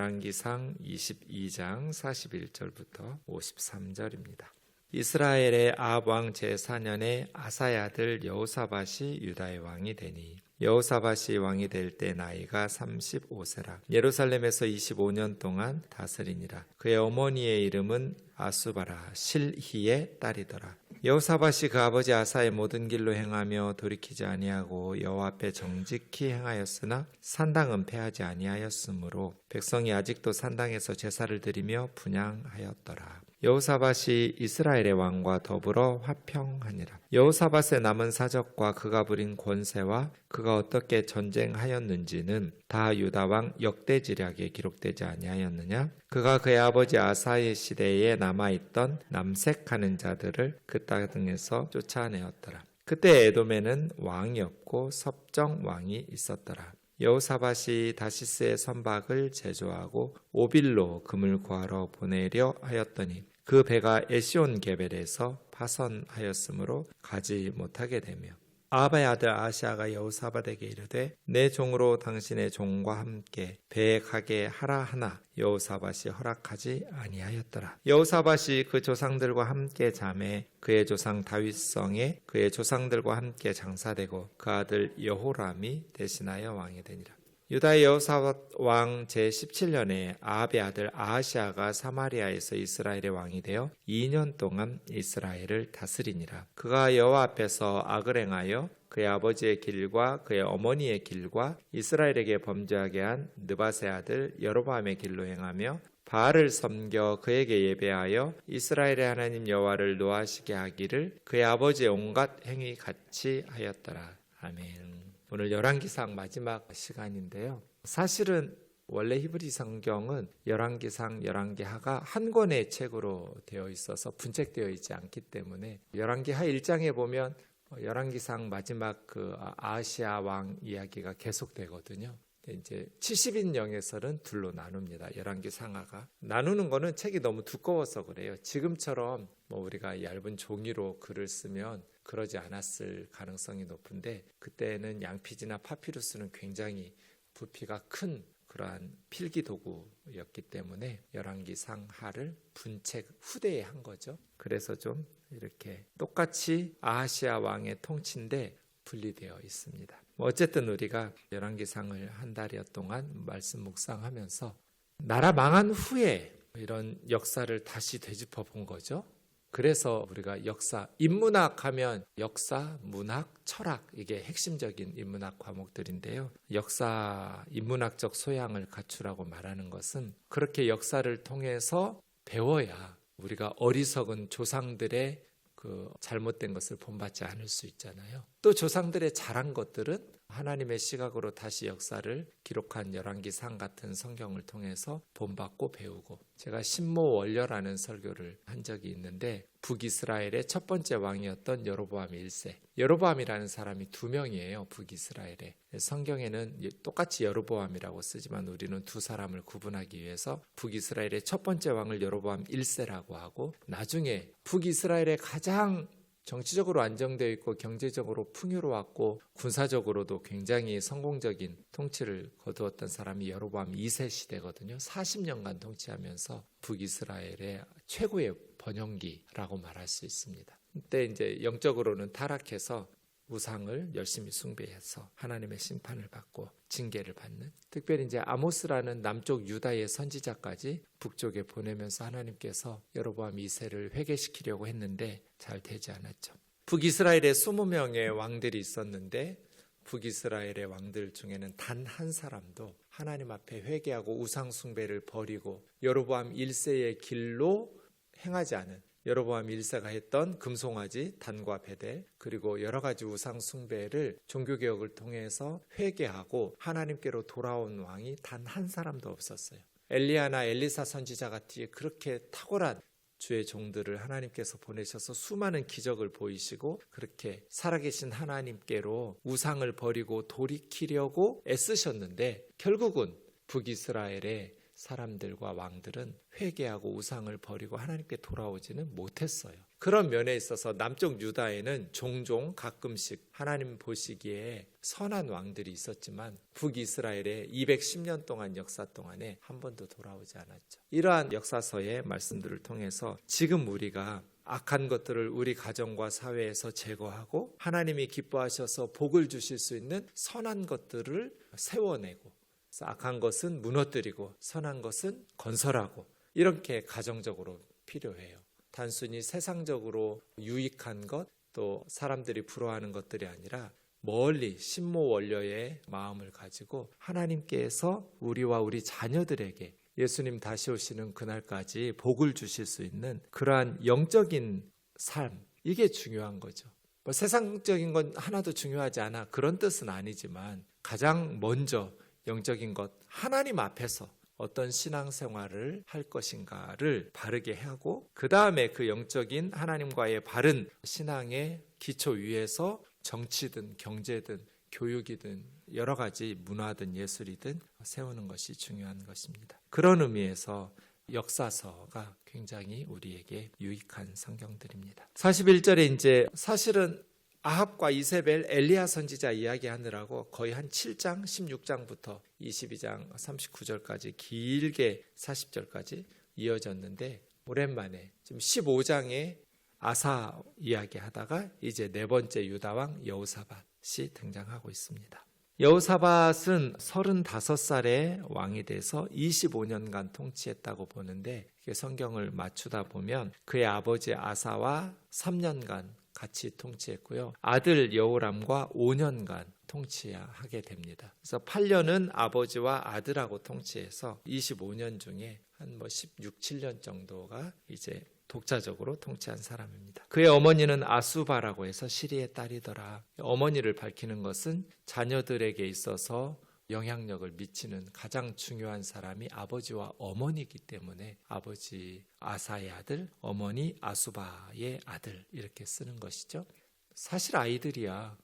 열왕기상 22장 41절부터 53절입니다. 이스라엘의 아합 왕 제4년에 아사의 아들 여호사밧이 유다의 왕이 되니 여호사밧이 왕이 될 때 나이가 35세라. 예루살렘에서 25년 동안 다스리니라. 그의 어머니의 이름은 아수바라 실히의 딸이더라. 여호사밧이 그 아버지 아사의 모든 길로 행하며 돌이키지 아니하고 여호와 앞에 정직히 행하였으나 산당은 패하지 아니하였으므로 백성이 아직도 산당에서 제사를 드리며 분향하였더라. 여호사밧이 이스라엘의 왕과 더불어 화평하니라. 여호사밧의 남은 사적과 그가 부린 권세와 그가 어떻게 전쟁하였는지는 다 유다 왕 역대지략에 기록되지 아니하였느냐? 그가 그의 아버지 아사의 시대에 남아있던 남색하는 자들을 그 땅에서 쫓아내었더라. 그때 에돔에는 왕이 없고 섭정 왕이 있었더라. 여호사밧이 다시스의 선박을 제조하고 오빌로 금을 구하러 보내려 하였더니 그 배가 에시온 게벨에서 파선하였으므로 가지 못하게 되며 아합의 아들 아하시아가 여호사밧에게 이르되 내 종으로 당신의 종과 함께 배에 가게 하라 하나 여호사밧이 허락하지 아니하였더라. 여호사밧이 그 조상들과 함께 잠에 그의 조상 다윗성에 그의 조상들과 함께 장사되고 그 아들 여호람이 대신하여 왕이 되니라. 유다의 여호사밧 왕 제17년에 아합의 아들 아하시아가 사마리아에서 이스라엘의 왕이 되어 2년 동안 이스라엘을 다스리니라. 그가 여호와 앞에서 악을 행하여 그의 아버지의 길과 그의 어머니의 길과 이스라엘에게 범죄하게 한 느밧의 아들 여로보암의 길로 행하며 바알을 섬겨 그에게 예배하여 이스라엘의 하나님 여호와를 노하시게 하기를 그의 아버지의 온갖 행위 같이 하였더라. 아멘. 오늘 열왕기상 마지막 시간인데요. 사실은 원래 히브리 성경은 열왕기상, 열왕기하가 한 권의 책으로 되어 있어서 분책되어 있지 않기 때문에 열왕기하 1장에 보면 열왕기상 마지막 그 아하시아 왕 이야기가 계속되거든요. 이제 70인영에서는 둘로 나눕니다. 열왕기상하가. 나누는 거는 책이 너무 두꺼워서 그래요. 지금처럼 우리가 얇은 종이로 글을 쓰면 그러지 않았을 가능성이 높은데 그때는 양피지나 파피루스는 굉장히 부피가 큰 그러한 필기 도구였기 때문에 열왕기상하를 분책 후대에 한 거죠. 그래서 좀 이렇게 똑같이 아하시아 왕의 통치인데 분리되어 있습니다. 어쨌든 우리가 열왕기상을 한 달여 동안 말씀 묵상하면서 나라 망한 후에 이런 역사를 다시 되짚어 본 거죠. 그래서 우리가 역사, 인문학 하면 역사, 문학, 철학 이게 핵심적인 인문학 과목들인데요. 역사, 인문학적 소양을 갖추라고 말하는 것은 그렇게 역사를 통해서 배워야 우리가 어리석은 조상들의 그 잘못된 것을 본받지 않을 수 있잖아요. 또 조상들의 잘한 것들은 하나님의 시각으로 다시 역사를 기록한 열왕기상 같은 성경을 통해서 본받고 배우고 제가 신모원려라는 설교를 한 적이 있는데 북이스라엘의 첫 번째 왕이었던 여로보암 1세. 여로보암이라는 사람이 2명이에요. 북이스라엘에. 성경에는 똑같이 여로보암이라고 쓰지만 우리는 두 사람을 구분하기 위해서 북이스라엘의 첫 번째 왕을 여로보암 1세라고 하고 나중에 북이스라엘의 가장 정치적으로 안정되어 있고 경제적으로 풍요로웠고 군사적으로도 굉장히 성공적인 통치를 거두었던 사람이 여로보암 2세 시대거든요. 40년간 통치하면서 북이스라엘의 최고의 번영기라고 말할 수 있습니다. 그때 이제 영적으로는 타락해서 우상을 열심히 숭배해서 하나님의 심판을 받고 징계를 받는, 특별히 이제 아모스라는 남쪽 유다의 선지자까지 북쪽에 보내면서 하나님께서 여로보암 2세를 회개시키려고 했는데 잘 되지 않았죠. 북이스라엘에 20명의 왕들이 있었는데 북이스라엘의 왕들 중에는 단 한 사람도 하나님 앞에 회개하고 우상 숭배를 버리고 여로보암 1세의 길로 행하지 않은, 여로보암 1세가 했던 금송아지, 단과 베델, 그리고 여러 가지 우상 숭배를 종교개혁을 통해서 회개하고 하나님께로 돌아온 왕이 단 한 사람도 없었어요. 엘리야나 엘리사 선지자 같이 그렇게 탁월한 주의 종들을 하나님께서 보내셔서 수많은 기적을 보이시고 그렇게 살아계신 하나님께로 우상을 버리고 돌이키려고 애쓰셨는데 결국은 북이스라엘의 사람들과 왕들은 회개하고 우상을 버리고 하나님께 돌아오지는 못했어요. 그런 면에 있어서 남쪽 유다에는 종종 가끔씩 하나님 보시기에 선한 왕들이 있었지만 북이스라엘의 210년 동안 역사 동안에 한 번도 돌아오지 않았죠. 이러한 역사서의 말씀들을 통해서 지금 우리가 악한 것들을 우리 가정과 사회에서 제거하고 하나님이 기뻐하셔서 복을 주실 수 있는 선한 것들을 세워내고, 악한 것은 무너뜨리고 선한 것은 건설하고, 이렇게 가정적으로 필요해요. 단순히 세상적으로 유익한 것, 또 사람들이 부러워하는 것들이 아니라 멀리 신모원려의 마음을 가지고 하나님께서 우리와 우리 자녀들에게 예수님 다시 오시는 그날까지 복을 주실 수 있는 그러한 영적인 삶, 이게 중요한 거죠. 세상적인 건 하나도 중요하지 않아, 그런 뜻은 아니지만 가장 먼저 영적인 것, 하나님 앞에서 어떤 신앙생활을 할 것인가를 바르게 하고, 그 다음에 그 영적인 하나님과의 바른 신앙의 기초 위에서 정치든 경제든 교육이든 여러 가지 문화든 예술이든 세우는 것이 중요한 것입니다. 그런 의미에서 역사서가 굉장히 우리에게 유익한 성경들입니다. 41절에 이제 사실은 아합과 이세벨, 엘리야 선지자 이야기하느라고 거의 한 7장, 16장부터 22장, 39절까지 길게 40절까지 이어졌는데, 오랜만에 지금 15장에 아사 이야기하다가 이제 네 번째 유다왕 여호사밧이 등장하고 있습니다. 여호사밧은 35살에 왕이 돼서 25년간 통치했다고 보는데, 성경을 맞추다 보면 그의 아버지 아사와 3년간 같이 통치했고요. 아들 여호람과 5년간 통치하게 됩니다. 그래서 8년은 아버지와 아들하고 통치해서 25년 중에 한 16, 7년 정도가 이제 독자적으로 통치한 사람입니다. 그의 어머니는 아수바라고 해서 시리의 딸이더라. 어머니를 밝히는 것은 자녀들에게 있어서 영향력을 미치는 가장 중요한 사람이 아버지와 어머니이기 때문에 아버지 아사의 아들, 어머니 아수바의 아들, 이렇게 쓰는 것이죠. 사실 아이들이야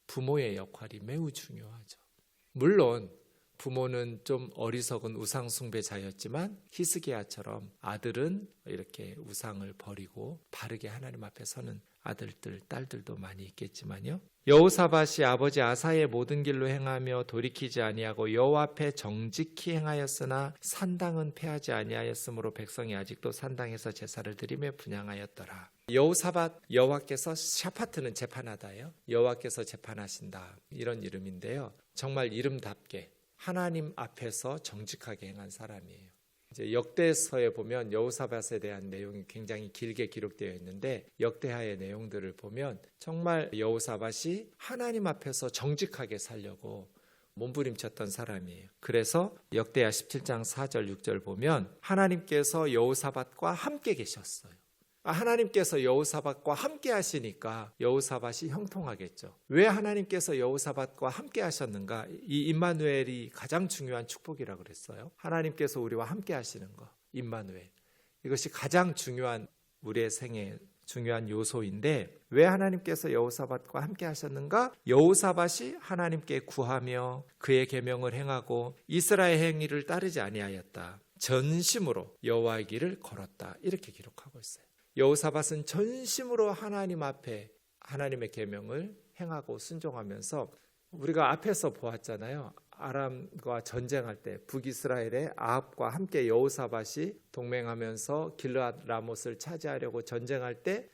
부모의 역할이 매우 중요하죠. 물론 부모는 좀 어리석은 우상숭배자였지만 히스기야처럼 아들은 이렇게 우상을 버리고 바르게 하나님 앞에 서는 아들들, 딸들도 많이 있겠지만요. 여호사밧이 아버지 아사의 모든 길로 행하며 돌이키지 아니하고 여호와 앞에 정직히 행하였으나 산당은 패하지 아니하였으므로 백성이 아직도 산당에서 제사를 드리며 분향하였더라. 여호사밧, 여호와께서, 샤파트는 재판하다예요. 여호와께서 재판하신다, 이런 이름인데요. 정말 이름답게 하나님 앞에서 정직하게 행한 사람이에요. 이제 역대서에 보면 여호사밧에 대한 내용이 굉장히 길게 기록되어 있는데, 역대하의 내용들을 보면 정말 여호사밧이 하나님 앞에서 정직하게 살려고 몸부림쳤던 사람이에요. 그래서 역대하 17장 4절 6절 보면 하나님께서 여호사밧과 함께 계셨어요. 하나님께서 여호사밧과 함께 하시니까 여호사밧이 형통하겠죠. 왜 하나님께서 여호사밧과 함께 하셨는가? 이 임마누엘이 가장 중요한 축복이라고 그랬어요. 하나님께서 우리와 함께 하시는 거, 임마누엘. 이것이 가장 중요한, 우리의 생애 중요한 요소인데, 왜 하나님께서 여호사밧과 함께 하셨는가? 여호사밧이 하나님께 구하며 그의 계명을 행하고 이스라엘 행위를 따르지 아니하였다. 전심으로 여호와의 길을 걸었다. 이렇게 기록하고 있어요. 여호사밧은 전심으로 하나님 앞에 하나님의 계명을 행하고 순종하면서, 우리가 앞에서 보았잖아요. 아람과 전쟁할 때 북이스라엘의 아합과 함께 여호사밧이 동맹하면서 길르앗 라못을 차지하려고 전쟁할 때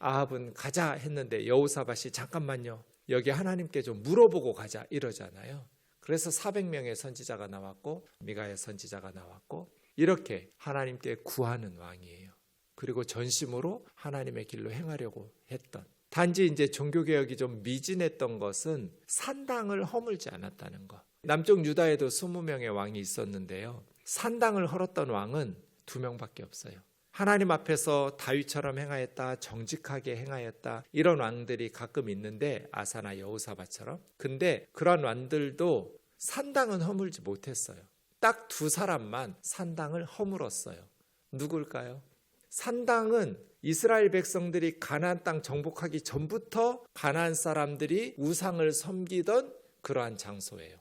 아합은 가자 했는데 여호사밧이 잠깐만요, 여기 하나님께 좀 물어보고 가자, 이러잖아요. 그래서 400명의 선지자가 나왔고 미가의 선지자가 나왔고, 이렇게 하나님께 구하는 왕이에요. 그리고 전심으로 하나님의 길로 행하려고 했던, 단지 이제 종교개혁이 좀 미진했던 것은 산당을 허물지 않았다는 것. 남쪽 유다에도 20명의 왕이 있었는데요, 산당을 헐었던 왕은 2명밖에 없어요. 하나님 앞에서 다윗처럼 행하였다, 정직하게 행하였다, 이런 왕들이 가끔 있는데, 아사나 여호사밧처럼. 근데 그런 왕들도 산당은 허물지 못했어요. 딱 2사람만 산당을 허물었어요. 누굴까요? 산당은 이스라엘 백성들이 가나안 땅 정복하기 전부터 가나안 사람들이 우상을 섬기던 그러한 장소예요.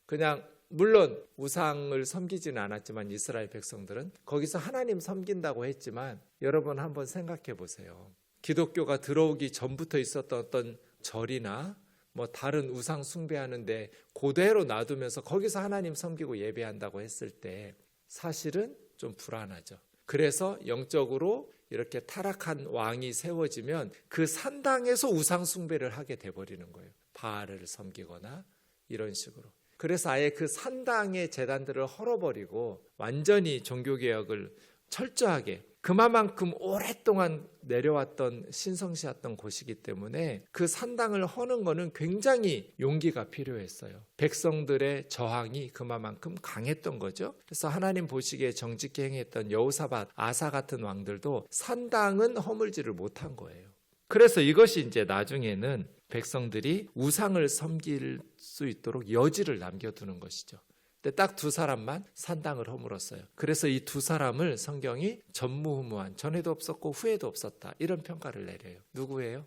그냥 물론 우상을 섬기지는 않았지만 이스라엘 백성들은 거기서 하나님 섬긴다고 했지만 여러분 한번 생각해 보세요. 기독교가 들어오기 전부터 있었던 어떤 절이나 뭐 다른 우상 숭배하는데 그대로 놔두면서 거기서 하나님 섬기고 예배한다고 했을 때 사실은 좀 불안하죠. 그래서 영적으로 이렇게 타락한 왕이 세워지면 그 산당에서 우상 숭배를 하게 돼버리는 거예요. 바알을 섬기거나 이런 식으로. 그래서 아예 그 산당의 제단들을 헐어버리고 완전히 종교개혁을 철저하게, 그만큼 오랫동안 내려왔던 신성시였던 곳이기 때문에 그 산당을 허는 거는 굉장히 용기가 필요했어요. 백성들의 저항이 그만큼 강했던 거죠. 그래서 하나님 보시기에 정직히 행했던 여호사밧, 아사 같은 왕들도 산당은 허물지를 못한 거예요. 그래서 이것이 이제 나중에는 백성들이 우상을 섬길 수 있도록 여지를 남겨두는 것이죠. 근데 딱 두 사람만 산당을 허물었어요. 그래서 이 두 사람을 성경이 전무후무한, 전에도 없었고 후에도 없었다, 이런 평가를 내려요. 누구예요?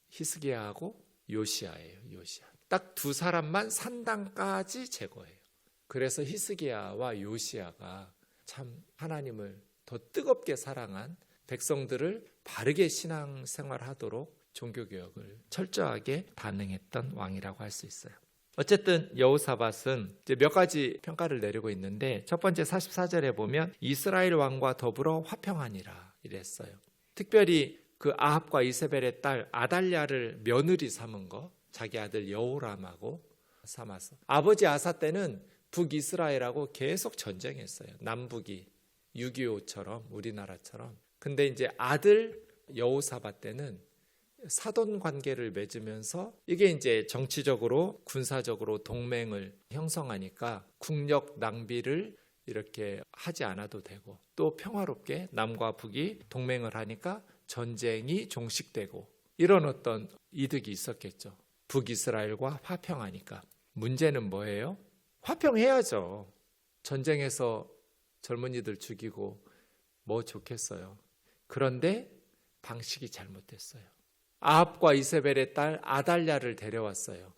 히스기야하고 요시야예요. 요시야. 딱 두 사람만 산당까지 제거해요. 그래서 히스기야와 요시야가 참 하나님을 더 뜨겁게 사랑한, 백성들을 바르게 신앙생활하도록 종교개혁을 철저하게 단행했던 왕이라고 할 수 있어요. 어쨌든 여호사밧은 이제 몇 가지 평가를 내리고 있는데, 첫 번째 44절에 보면 이스라엘 왕과 더불어 화평하니라 이랬어요. 특별히 그 아합과 이세벨의 딸 아달랴를 며느리 삼은 거, 자기 아들 여호람하고 삼아서. 아버지 아사 때는 북이스라엘하고 계속 전쟁했어요. 남북이 6.25처럼, 우리나라처럼. 근데 이제 아들 여호사밧 때는 사돈 관계를 맺으면서 이게 이제 정치적으로 군사적으로 동맹을 형성하니까 국력 낭비를 이렇게 하지 않아도 되고, 또 평화롭게 남과 북이 동맹을 하니까 전쟁이 종식되고, 이런 어떤 이득이 있었겠죠. 북이스라엘과 화평하니까. 문제는 뭐예요? 화평해야죠. 전쟁에서 젊은이들 죽이고 뭐 좋겠어요. 그런데 방식이 잘못됐어요. 아합과 이세벨의 딸 아달랴를 데려왔어요.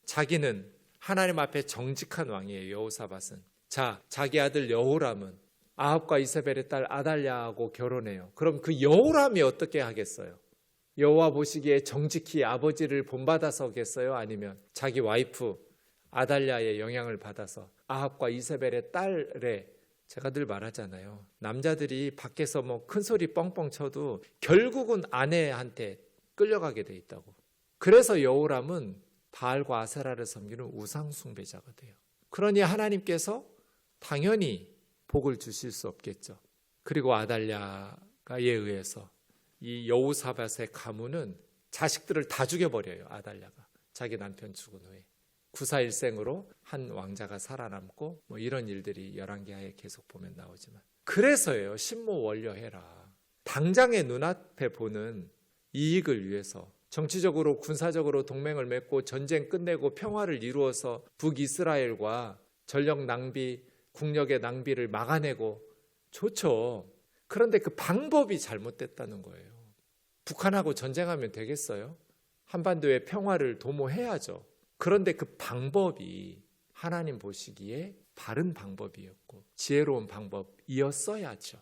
자기는 하나님 앞에 정직한 왕이에요. 여호사밧은. 자, 자기 아들 여호람은 아합과 이세벨의 딸 아달랴하고 결혼해요. 그럼 그 여호람이 어떻게 하겠어요? 여호와 보시기에 정직히 아버지를 본받아서겠어요? 아니면 자기 와이프 아달랴의 영향을 받아서 아합과 이세벨의 딸의, 제가 늘 말하잖아요. 남자들이 밖에서 뭐 큰 소리 뻥뻥 쳐도 결국은 아내한테 끌려가게 돼 있다고. 그래서 여호람은 바알과 아세라를 섬기는 우상 숭배자가 돼요. 그러니 하나님께서 당연히 복을 주실 수 없겠죠. 그리고 아달랴에 의해서 이 여호사밧의 가문은 자식들을 다 죽여버려요. 아달랴가 자기 남편 죽은 후에 구사일생으로 한 왕자가 살아남고, 뭐 이런 일들이 열왕기하에 계속 보면 나오지만, 그래서예요. 신모원려해라. 당장의 눈앞에 보는 이익을 위해서 정치적으로 군사적으로 동맹을 맺고 전쟁 끝내고 평화를 이루어서 북이스라엘과 전력 낭비, 국력의 낭비를 막아내고 좋죠. 그런데 그 방법이 잘못됐다는 거예요. 북한하고 전쟁하면 되겠어요? 한반도의 평화를 도모해야죠. 그런데 그 방법이 하나님 보시기에 바른 방법이었고 지혜로운 방법이었어야죠.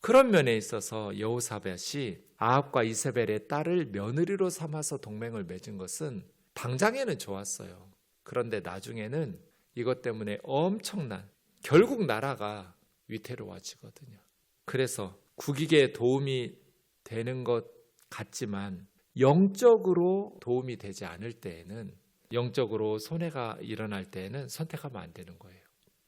그런 면에 있어서 여호사밧이 아합과 이세벨의 딸을 며느리로 삼아서 동맹을 맺은 것은 당장에는 좋았어요. 그런데 나중에는 이것 때문에 엄청난, 결국 나라가 위태로워지거든요. 그래서 국익에 도움이 되는 것 같지만 영적으로 도움이 되지 않을 때에는, 영적으로 손해가 일어날 때에는 선택하면 안 되는 거예요.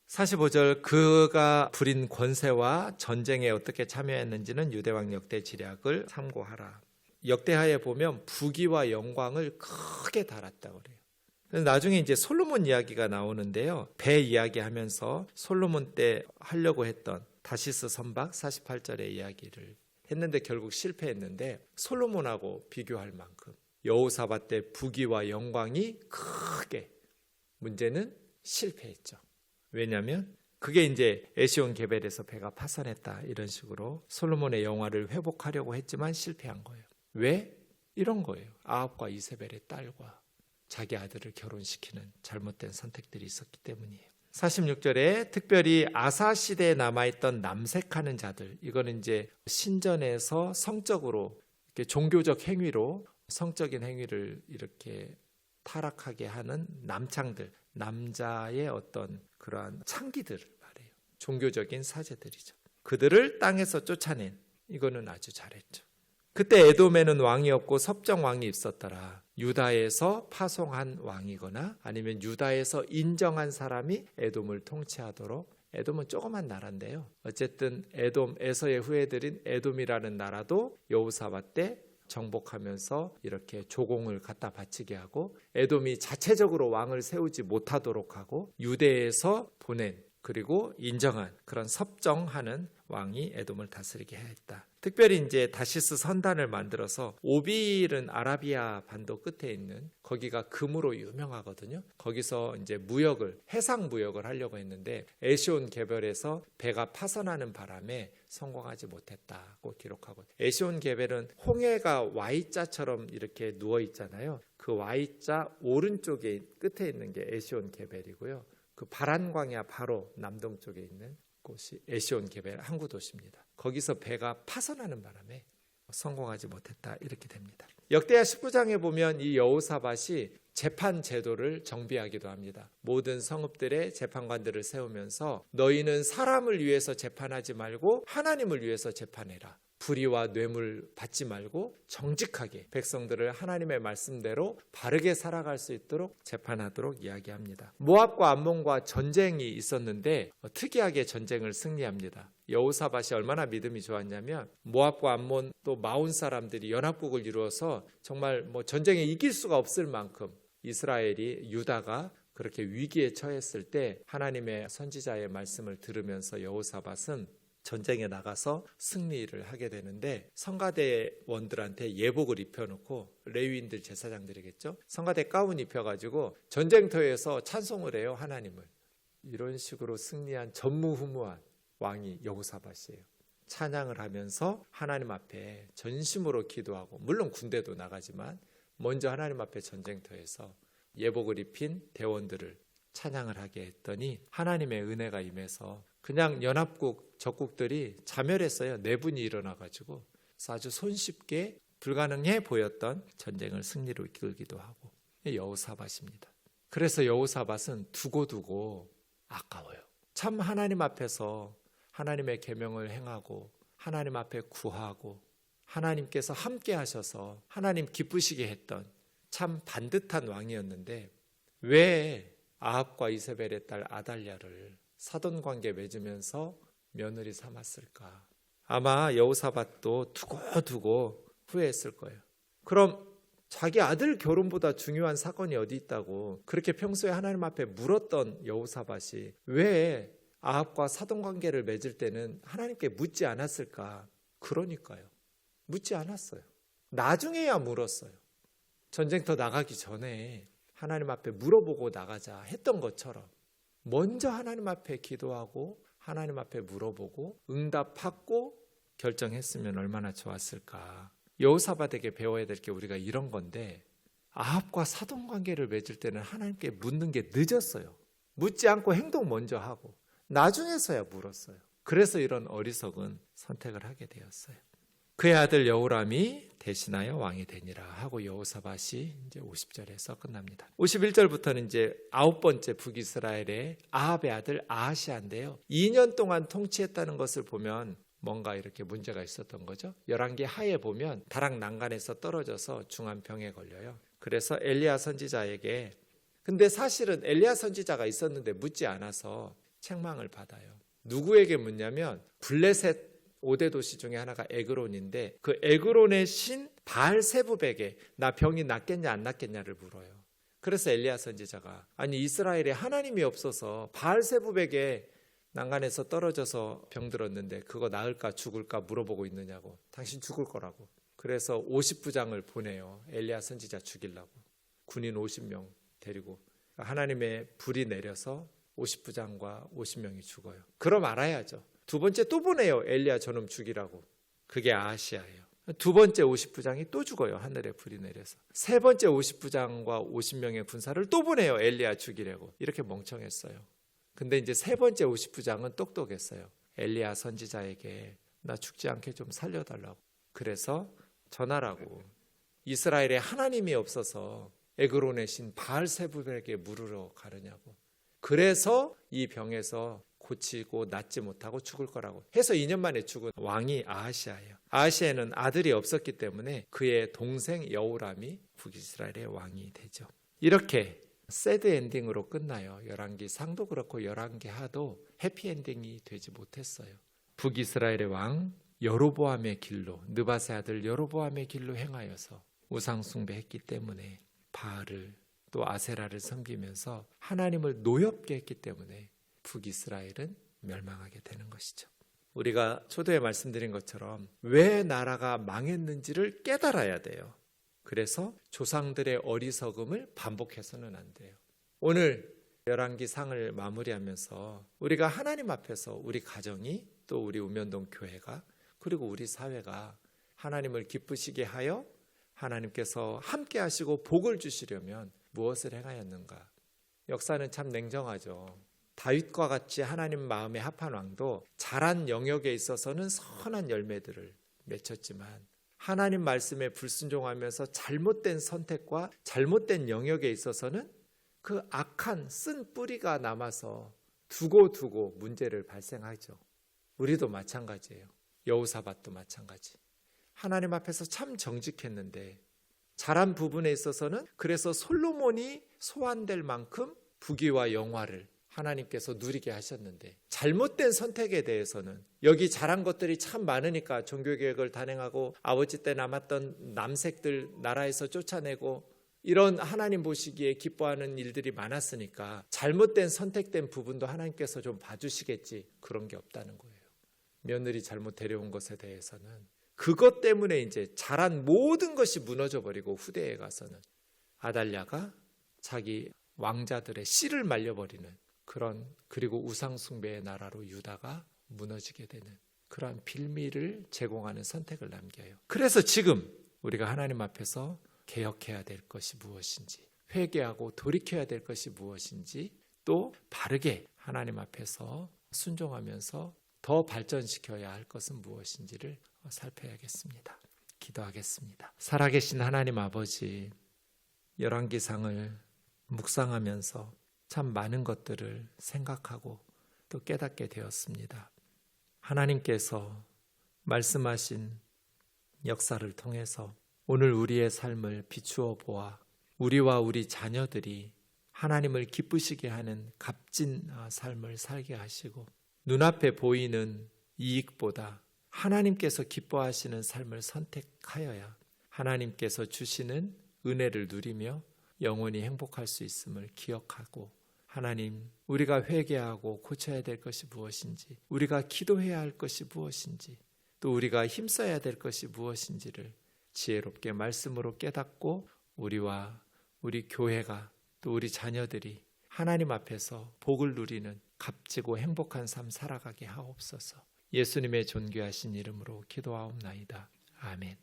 45절, 그가 부린 권세와 전쟁에 어떻게 참여했는지는 유대왕 역대 지략을 참고하라. 역대하에 보면 부귀와 영광을 크게 달았다고 그래요. 나중에 이제 솔로몬 이야기가 나오는데요. 배 이야기하면서 솔로몬 때 하려고 했던 다시스 선박 48절의 이야기를 했는데 결국 실패했는데, 솔로몬하고 비교할 만큼 여호사밧 때 부귀와 영광이 크게, 문제는 실패했죠. 왜냐하면 그게 이제 에시온 게벨에서 배가 파산했다, 이런 식으로 솔로몬의 영화를 회복하려고 했지만 실패한 거예요. 왜? 이런 거예요. 아합과 이세벨의 딸과 자기 아들을 결혼시키는 잘못된 선택들이 있었기 때문이에요. 46절에 특별히 아사 시대에 남아있던 남색하는 자들, 이거는 이제 신전에서 성적으로 이렇게 종교적 행위로 성적인 행위를 이렇게 타락하게 하는 남창들, 남자의 어떤 그러한 창기들을 말해요. 종교적인 사제들이죠. 그들을 땅에서 쫓아낸, 이거는 아주 잘했죠. 그때 에돔에는 왕이 없고 섭정 왕이 있었더라. 유다에서 파송한 왕이거나 아니면 유다에서 인정한 사람이 에돔을 통치하도록. 에돔은 조그만 나라인데요. 어쨌든 에돔, 에서의 후예들인 에돔이라는 나라도 여호사밧 때 정복하면서 이렇게 조공을 갖다 바치게 하고, 에돔이 자체적으로 왕을 세우지 못하도록 하고, 유대에서 보낸 그리고 인정한 그런 섭정하는 왕이 에돔을 다스리게 했다. 특별히 이제 다시스 선단을 만들어서, 오빌은 아라비아 반도 끝에 있는, 거기가 금으로 유명하거든요. 거기서 이제 무역을, 해상 무역을 하려고 했는데 에시온 개별에서 배가 파선하는 바람에 성공하지 못했다고 기록하고, 에시온 개별은 홍해가 Y자처럼 이렇게 누워 있잖아요. 그 Y자 오른쪽에 끝에 있는 게 에시온 개별이고요. 그 바란광야 바로 남동쪽에 있는 곳이 에시온 게벨 항구 도시입니다. 거기서 배가 파선하는 바람에 성공하지 못했다, 이렇게 됩니다. 역대하 19장에 보면 이 여호사밧이 재판 제도를 정비하기도 합니다. 모든 성읍들의 재판관들을 세우면서 너희는 사람을 위해서 재판하지 말고 하나님을 위해서 재판해라. 불의와 뇌물 받지 말고 정직하게 백성들을 하나님의 말씀대로 바르게 살아갈 수 있도록 재판하도록 이야기합니다. 모압과 암몬과 전쟁이 있었는데 특이하게 전쟁을 승리합니다. 여호사밧이 얼마나 믿음이 좋았냐면, 모압과 암몬 또 마온 사람들이 연합국을 이루어서 정말 전쟁에 이길 수가 없을 만큼 이스라엘이, 유다가 그렇게 위기에 처했을 때 하나님의 선지자의 말씀을 들으면서 여호사밧은 전쟁에 나가서 승리를 하게 되는데, 성가대원들한테 예복을 입혀놓고, 레위인들 제사장들이겠죠, 성가대 가운 입혀가지고 전쟁터에서 찬송을 해요, 하나님을. 이런 식으로 승리한 전무후무한 왕이 여호사밧이에요. 찬양을 하면서 하나님 앞에 전심으로 기도하고, 물론 군대도 나가지만 먼저 하나님 앞에 전쟁터에서 예복을 입힌 대원들을 찬양을 하게 했더니 하나님의 은혜가 임해서 그냥 연합국 적국들이 자멸했어요. 내분이 일어나가지고 아주 손쉽게 불가능해 보였던 전쟁을 승리로 이끌기도 하고. 여호사밧입니다. 그래서 여호사밧은 두고두고 아까워요. 참 하나님 앞에서 하나님의 계명을 행하고 하나님 앞에 구하고 하나님께서 함께 하셔서 하나님 기쁘시게 했던 참 반듯한 왕이었는데, 왜 아합과 이세벨의 딸 아달랴를 사돈관계 맺으면서 며느리 삼았을까? 아마 여호사밧도 두고두고 후회했을 거예요. 그럼 자기 아들 결혼보다 중요한 사건이 어디 있다고 그렇게 평소에 하나님 앞에 물었던 여호사밧이 왜 아합과 사돈관계를 맺을 때는 하나님께 묻지 않았을까? 그러니까요. 묻지 않았어요. 나중에야 물었어요. 전쟁터 나가기 전에 하나님 앞에 물어보고 나가자 했던 것처럼 먼저 하나님 앞에 기도하고 하나님 앞에 물어보고 응답받고 결정했으면 얼마나 좋았을까. 여호사밧에게 배워야 될 게 우리가 이런 건데, 아합과 사돈관계를 맺을 때는 하나님께 묻는 게 늦었어요. 묻지 않고 행동 먼저 하고 나중에서야 물었어요. 그래서 이런 어리석은 선택을 하게 되었어요. 그의 아들 여호람이 대신하여 왕이 되니라 하고 여호사밧이 이제 50절에서 끝납니다. 51절부터는 이제 9번째 북이스라엘의 아합의 아들 아하시아인데요. 2년 동안 통치했다는 것을 보면 뭔가 이렇게 문제가 있었던 거죠. 열왕기 하에 보면 다락 난간에서 떨어져서 중환병에 걸려요. 그래서 엘리야 선지자에게, 근데 사실은 엘리야 선지자가 있었는데 묻지 않아서 책망을 받아요. 누구에게 묻냐면 블레셋 5대 도시 중에 하나가 에그론인데, 그 에그론의 신 바알세부백에 나 병이 낫겠냐 안 낫겠냐를 물어요. 그래서 엘리야 선지자가, 아니 이스라엘에 하나님이 없어서 바알세부백에 난간에서 떨어져서 병들었는데 그거 나을까 죽을까 물어보고 있느냐고. 당신 죽을 거라고. 그래서 50부장을 보내요. 엘리야 선지자 죽이려고. 군인 50명 데리고 하나님의 불이 내려서 50부장과 50명이 죽어요. 그럼 알아야죠. 두 번째 또 보내요. 엘리야 저놈 죽이라고. 그게 아하시아예요. 두 번째 50부장이 또 죽어요. 하늘에 불이 내려서. 세 번째 50부장과 50명의 군사를 또 보내요. 엘리야 죽이려고. 이렇게 멍청했어요. 근데 이제 세 번째 50부장은 똑똑했어요. 엘리야 선지자에게 나 죽지 않게 좀 살려달라고. 그래서 전하라고. 이스라엘에 하나님이 없어서 에그론의 신 바알세불에게 물으러 가느냐고. 그래서 이 병에서 고치고 낫지 못하고 죽을 거라고 해서 2년 만에 죽은 왕이 아하시아예요. 아하시아는 아들이 없었기 때문에 그의 동생 여호람이 북이스라엘의 왕이 되죠. 이렇게 새드 엔딩으로 끝나요. 열왕기상도 그렇고 열왕기하도 해피엔딩이 되지 못했어요. 북이스라엘의 왕 여로보암의 길로, 느밧의 아들 여로보암의 길로 행하여서 우상 숭배했기 때문에 바알을 또 아세라를 섬기면서 하나님을 노엽게 했기 때문에 북이스라엘은 멸망하게 되는 것이죠. 우리가 초도에 말씀드린 것처럼 왜 나라가 망했는지를 깨달아야 돼요. 그래서 조상들의 어리석음을 반복해서는 안 돼요. 오늘 열왕기상을 마무리하면서 우리가 하나님 앞에서 우리 가정이 또 우리 우면동 교회가 그리고 우리 사회가 하나님을 기쁘시게 하여 하나님께서 함께 하시고 복을 주시려면 무엇을 행하였는가? 역사는 참 냉정하죠. 다윗과 같이 하나님 마음에 합한 왕도 자란 영역에 있어서는 선한 열매들을 맺혔지만 하나님 말씀에 불순종하면서 잘못된 선택과 잘못된 영역에 있어서는 그 악한 쓴 뿌리가 남아서 두고 문제를 발생하죠. 우리도 마찬가지예요. 여호사밧도 마찬가지. 하나님 앞에서 참 정직했는데 잘한 부분에 있어서는 그래서 솔로몬이 소환될 만큼 부귀와 영화를 하나님께서 누리게 하셨는데 잘못된 선택에 대해서는 여기 잘한 것들이 참 많으니까 종교개혁을 단행하고 아버지 때 남았던 남색들 나라에서 쫓아내고 이런 하나님 보시기에 기뻐하는 일들이 많았으니까 잘못된 선택된 부분도 하나님께서 좀 봐주시겠지. 그런 게 없다는 거예요. 며느리 잘못 데려온 것에 대해서는 그것 때문에 이제 잘한 모든 것이 무너져 버리고 후대에 가서는 아달랴가 자기 왕자들의 씨를 말려버리는 그런 그리고 우상숭배의 나라로 유다가 무너지게 되는 그러한 빌미를 제공하는 선택을 남겨요. 그래서 지금 우리가 하나님 앞에서 개혁해야 될 것이 무엇인지 회개하고 돌이켜야 될 것이 무엇인지 또 바르게 하나님 앞에서 순종하면서 더 발전시켜야 할 것은 무엇인지를 살펴야겠습니다. 기도하겠습니다. 살아계신 하나님 아버지, 열왕기상을 묵상하면서 참 많은 것들을 생각하고 또 깨닫게 되었습니다. 하나님께서 말씀하신 역사를 통해서 오늘 우리의 삶을 비추어 보아 우리와 우리 자녀들이 하나님을 기쁘시게 하는 값진 삶을 살게 하시고 눈앞에 보이는 이익보다 하나님께서 기뻐하시는 삶을 선택하여야 하나님께서 주시는 은혜를 누리며 영원히 행복할 수 있음을 기억하고 하나님, 우리가 회개하고 고쳐야 될 것이 무엇인지, 우리가 기도해야 할 것이 무엇인지, 또 우리가 힘써야 될 것이 무엇인지를 지혜롭게 말씀으로 깨닫고 우리와 우리 교회가 또 우리 자녀들이 하나님 앞에서 복을 누리는 값지고 행복한 삶 살아가게 하옵소서. 예수님의 존귀하신 이름으로 기도하옵나이다. 아멘.